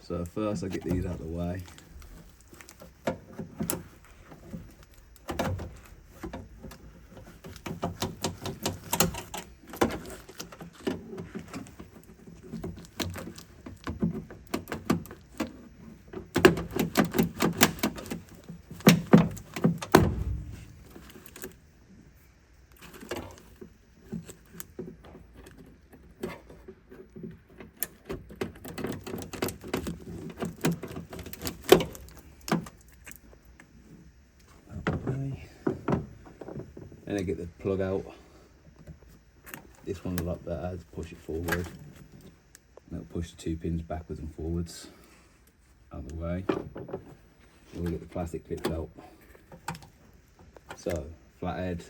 So first I get these out of the way. And I get the plug out. This one's a lot better to push it forward. And it'll push the two pins backwards and forwards out of the way. And we'll get the plastic clips out. So, flathead,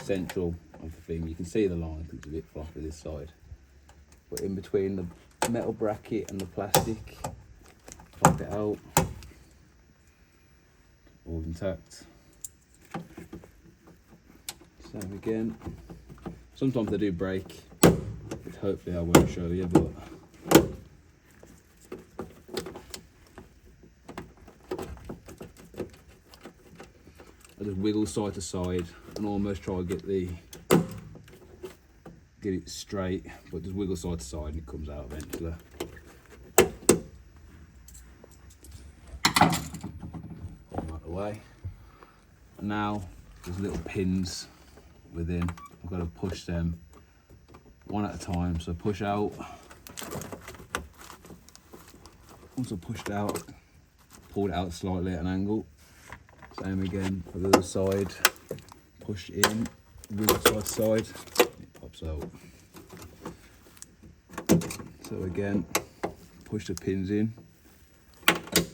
central of the thing. You can see the line because it's a bit floppy this side. But in between the metal bracket and the plastic, pop it out. All intact. Same again. Sometimes they do break, which hopefully I won't show you, but I just wiggle side to side and almost try to get it straight, but just wiggle side to side and it comes out eventually. Out of the way. And now there's little pins within. I've got to push them one at a time. So push out. Once I've pushed out, pull it out slightly at an angle. Same again for the other side. Push in, wiggle side to side, it pops out. So again, push the pins in,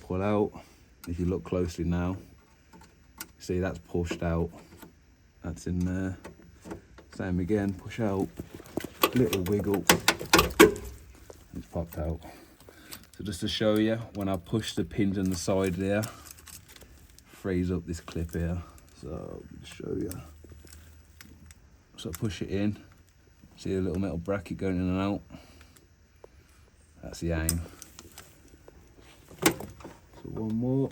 pull out. If you look closely now, see that's pushed out. That's in there. Same again, push out, little wiggle, and it's popped out. So just to show you, when I push the pins on the side there, frees up this clip here. So I'll just show you. So push it in, see the little metal bracket going in and out. That's the aim. So one more.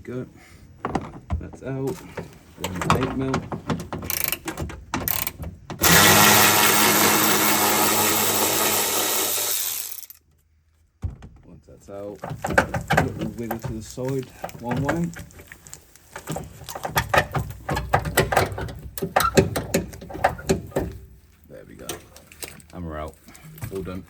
Go. That's out. 8mm. Once that's out, little wiggle to the side one way. There we go. And we're out. All done.